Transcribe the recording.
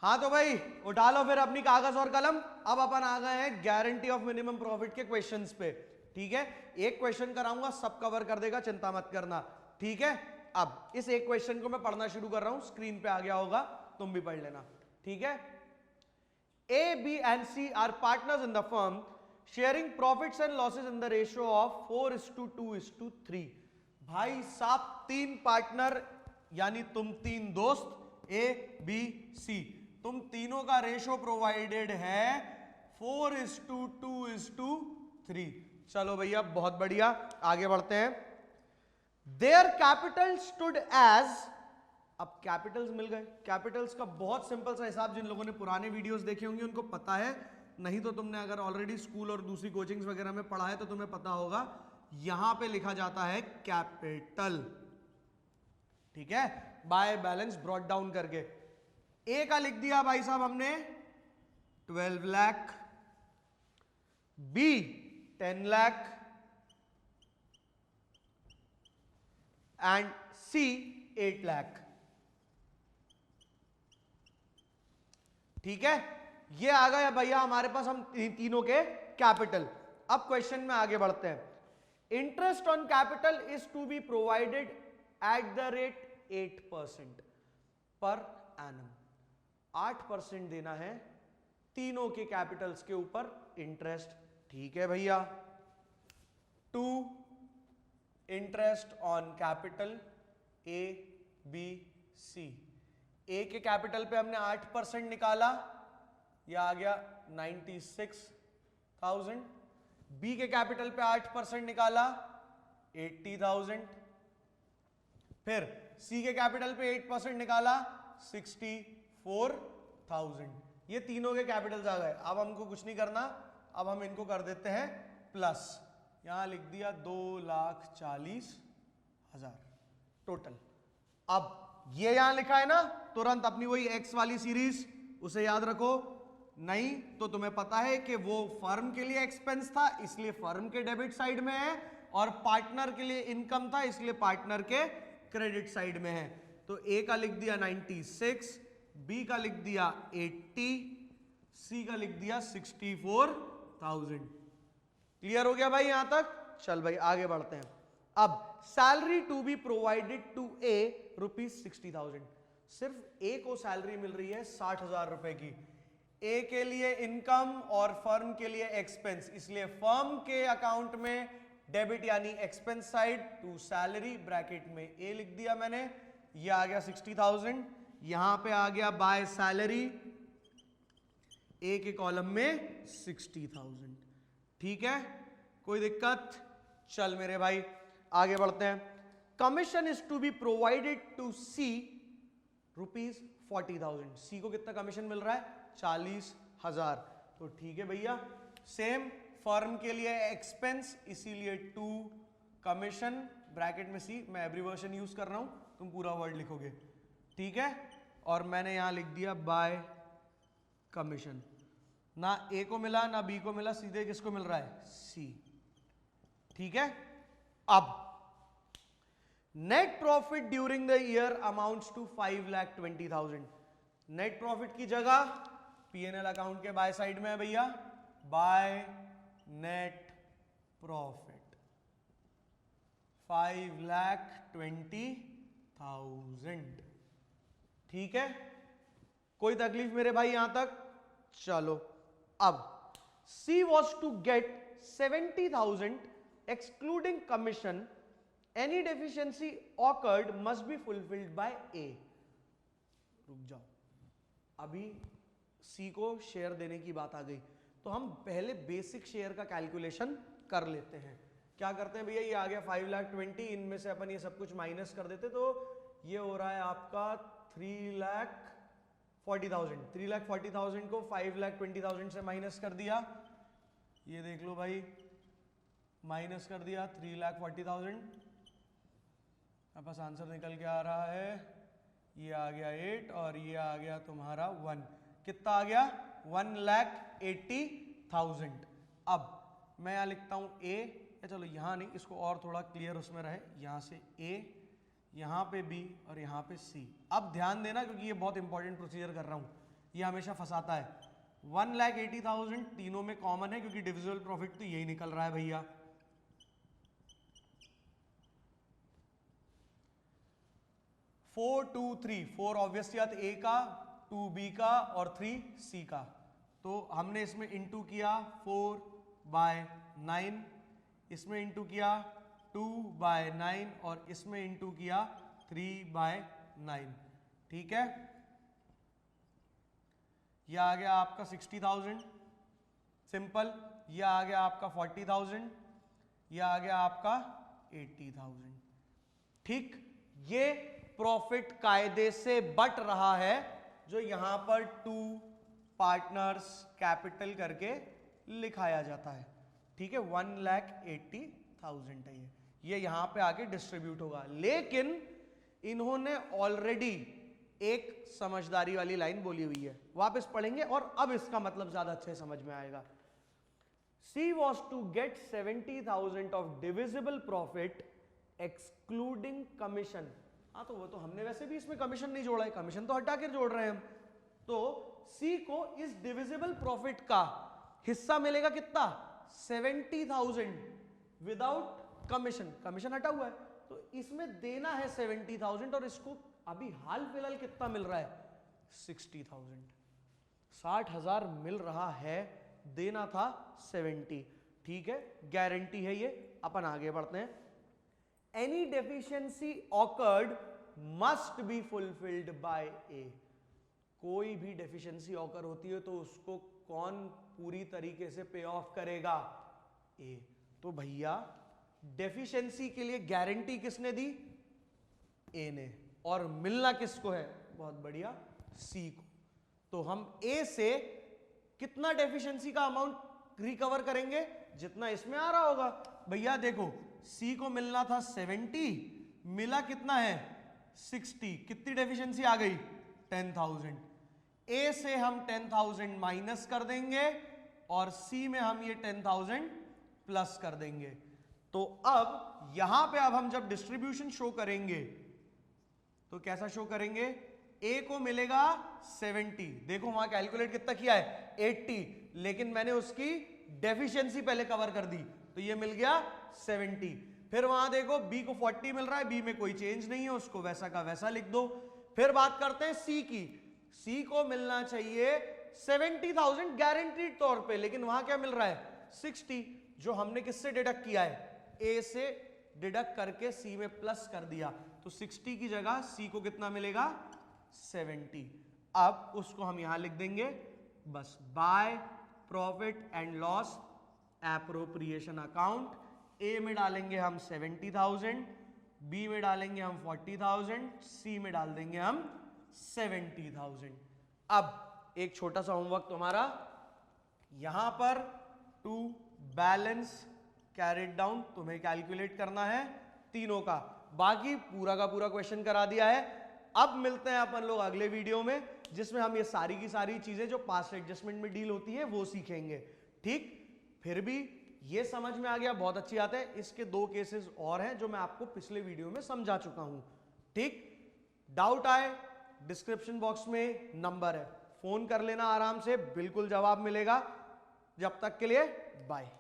हाँ तो भाई उठा लो फिर अपनी कागज और कलम। अब अपन आ गए हैं गारंटी ऑफ मिनिमम प्रॉफिट के क्वेश्चंस पे। ठीक है, एक क्वेश्चन कराऊंगा, सब कवर कर देगा, चिंता मत करना। ठीक है, अब इस एक क्वेश्चन को मैं पढ़ना शुरू कर रहा हूं, स्क्रीन पे आ गया होगा, तुम भी पढ़ लेना। ठीक है, A, B and C are partners in the firm sharing profits and losses in the ratio of 4:2:3। भाई साहब तीन पार्टनर यानी तुम तीन दोस्त A, B, C, तुम तीनों का रेशो प्रोवाइडेड है 4:2:3। चलो भैया बहुत बढ़िया, आगे बढ़ते हैं। देयर कैपिटल स्टूड एज, अब कैपिटल्स मिल गए। कैपिटल्स का बहुत सिंपल सा हिसाब जिन लोगों ने पुराने वीडियोस देखे होंगे उनको पता है, नहीं तो तुमने अगर ऑलरेडी स्कूल और दूसरी कोचिंग्स वगैरह में पढ़ा है तो तुम्हें पता होगा। यहां पे लिखा जाता है कैपिटल, ठीक है, बाय बैलेंस ब्रॉट डाउन करके। ए का लिख दिया भाई साहब हमने 12 लाख, बी 10 लाख एंड सी 8 लाख। ठीक है, ये आ गया भैया हमारे पास हम तीनों के कैपिटल। अब क्वेश्चन में आगे बढ़ते हैं। Interest on capital is to be provided at the rate 8% per annum. 8% देना है तीनों के कैपिटल्स के ऊपर इंटरेस्ट। ठीक है भैया, to interest on capital A B C. A के कैपिटल पे हमने 8% निकाला, यह आ गया 96,000। बी के कैपिटल पे 8% निकाला 80,000। फिर सी के कैपिटल पे 8% निकाला 64,000। ये तीनों के कैपिटल्स आ गए। अब हमको कुछ नहीं करना, अब हम इनको कर देते हैं प्लस। यहां लिख दिया 2,40,000 टोटल। अब ये यहां लिखा है ना, तुरंत अपनी वही एक्स वाली सीरीज उसे याद रखो। नहीं तो तुम्हें पता है कि वो फर्म के लिए एक्सपेंस था इसलिए फर्म के डेबिट साइड में है, और पार्टनर के लिए इनकम था इसलिए पार्टनर के क्रेडिट साइड में है। तो ए का लिख दिया 96, बी का लिख दिया 80, सी का लिख दिया 64,000। क्लियर हो गया भाई यहां तक? चल भाई आगे बढ़ते हैं। अब salary to be provided to A ₹60,000। सिर्फ ए को सैलरी मिल रही है 60,000 रुपए की। ए के लिए इनकम और फर्म के लिए एक्सपेंस, इसलिए फर्म के अकाउंट में डेबिट यानी expense side to salary, bracket में ए लिख दिया मैंने, ये आ गया 60,000। यहां पे आ गया बाय सैलरी, ए के कॉलम में 60,000। ठीक है, कोई दिक्कत? चल मेरे भाई आगे बढ़ते हैं। Commission is to be provided to C ₹40,000। C को कितना कमीशन मिल रहा है? 40,000। तो ठीक है भैया, सेम फर्म के लिए एक्सपेंस इसीलिए टू कमीशन, ब्रैकेट में सी। मैं एब्रीवर्शन यूज कर रहा हूं, तुम पूरा वर्ड लिखोगे। ठीक है, और मैंने यहां लिख दिया बाय कमीशन। ना ए को मिला ना बी को मिला, सीधे किसको मिल रहा है? सी। ठीक है, अब net profit during the year amounts to 5,20,000। Net profit की जगह पीएनएल अकाउंट के बाय साइड में है भैया, बाय नेट प्रॉफिट 5,20,000। ठीक है, कोई तकलीफ मेरे भाई यहां तक? चलो अब C was to get 70,000 excluding commission, any deficiency occurred must be fulfilled by A. रुक जाओ, अभी सी को शेयर देने की बात आ गई तो हम पहले बेसिक शेयर का कैलकुलेशन कर लेते हैं। क्या करते हैं भैया, ये आ गया 5,20,000, इनमें से अपन ये सब कुछ माइनस कर देते तो ये हो रहा है आपका 3,40,000। 3,40,000 को 5,20,000 से माइनस कर दिया, ये देख लो भाई, माइनस कर दिया 3,40,000। अब बस आंसर निकल के आ रहा है, ये आ गया 8 और ये आ गया तुम्हारा 1। कितना आ गया? 1,80,000। अब मैं यहां लिखता हूं ए, या चलो यहां नहीं, इसको और थोड़ा क्लियर उसमें रहे, यहां से ए, यहां पे बी और यहां पे सी। अब ध्यान देना क्योंकि ये बहुत इंपॉर्टेंट प्रोसीजर कर रहा हूं। ये हमेशा फंसाता है। 1,80,000 तीनों में कॉमन है क्योंकि डिविजिबल प्रॉफिट तो यही निकल रहा है भैया। 4, 2, 3, 4 ऑब्वियसली बात ए का, 2 बी का और 3 सी का। तो हमने इसमें इंटू किया 4/9, इसमें इंटू किया 2/9 और इसमें इंटू किया 3/9। ठीक है, यह आ गया आपका 60,000 सिंपल, यह आ गया आपका 40,000, यह आ गया आपका 80,000। ठीक, ये प्रॉफिट कायदे से बट रहा है जो यहां पर 2 पार्टनर्स कैपिटल करके लिखाया जाता है। ठीक है, 1,80,000 है ये यहां पे आके डिस्ट्रीब्यूट होगा। लेकिन इन्होंने ऑलरेडी एक समझदारी वाली लाइन बोली हुई है, वापस पढ़ेंगे और अब इसका मतलब ज्यादा अच्छे समझ में आएगा। C was to get 70,000 of divisible profit excluding commission। हाँ, तो वो तो हमने वैसे भी इसमें कमीशन नहीं जोड़ा है, कमीशन तो हटा कर जोड़ रहे हैं हम। तो C को इस डिविजिबल प्रॉफिट का हिस्सा मिलेगा कितना, 70,000 विदाउट कमीशन, कमीशन हटा हुआ है, तो इसमें देना है 70,000 और इसको अभी हाल फिलहाल कितना मिल रहा है, 60,000, 60,000 मिल रहा है, देना था 70। ठीक है, गारंटी है ये। अपन आगे बढ़ते हैं। Any deficiency occurred must be fulfilled by A. कोई भी डेफिशिएंसी ऑकर होती है तो उसको कौन पूरी तरीके से पे ऑफ करेगा, ए। तो भैया डेफिशिएंसी के लिए गारंटी किसने दी, ए ने, और मिलना किसको है, बहुत बढ़िया, सी को। तो हम ए से कितना डेफिशिएंसी का अमाउंट रिकवर करेंगे, जितना इसमें आ रहा होगा। भैया देखो, सी को मिलना था 70, मिला कितना है 60, कितनी डेफिशिएंसी आ गई 10,000। ए से हम 10,000 माइनस कर देंगे और सी में हम ये 10,000 प्लस कर देंगे। तो अब यहां पे अब हम जब डिस्ट्रीब्यूशन शो करेंगे तो कैसा शो करेंगे, ए को मिलेगा 70, देखो वहां कैलकुलेट कितना किया है 80, लेकिन मैंने उसकी डेफिशिएंसी पहले कवर कर दी तो ये मिल गया 70। फिर वहां देखो बी को 40 मिल रहा है, बी में कोई चेंज नहीं है, उसको वैसा का वैसा लिख दो। फिर बात करते हैं सी की, सी को मिलना चाहिए 70,000 गारंटीड तौर पे, लेकिन वहां क्या मिल रहा है 60, जो हमने किससे डिडक्ट किया है, ए से डिडक्ट करके सी में प्लस कर दिया, तो 60 की जगह सी को कितना मिलेगा 70। अब उसको हम यहां लिख देंगे बस, by profit and loss appropriation account. A में डालेंगे हम 70,000, बी में डालेंगे हम 40,000, सी में डाल देंगे हम 70,000। अब एक छोटा सा होमवर्क तुम्हारा, यहां पर टू बैलेंस कैरिड डाउन तुम्हें कैलकुलेट करना है तीनों का, बाकी पूरा का पूरा क्वेश्चन करा दिया है। अब मिलते हैं अपन लोग अगले वीडियो में, जिसमें हम ये सारी की सारी चीजें जो पास्ट एडजस्टमेंट में डील होती है वो सीखेंगे। ठीक, फिर भी ये समझ में आ गया, बहुत अच्छी बात है। इसके 2 केसेस और हैं जो मैं आपको पिछले वीडियो में समझा चुका हूं। ठीक, डाउट आए डिस्क्रिप्शन बॉक्स में नंबर है, फोन कर लेना आराम से, बिल्कुल जवाब मिलेगा। जब तक के लिए बाय।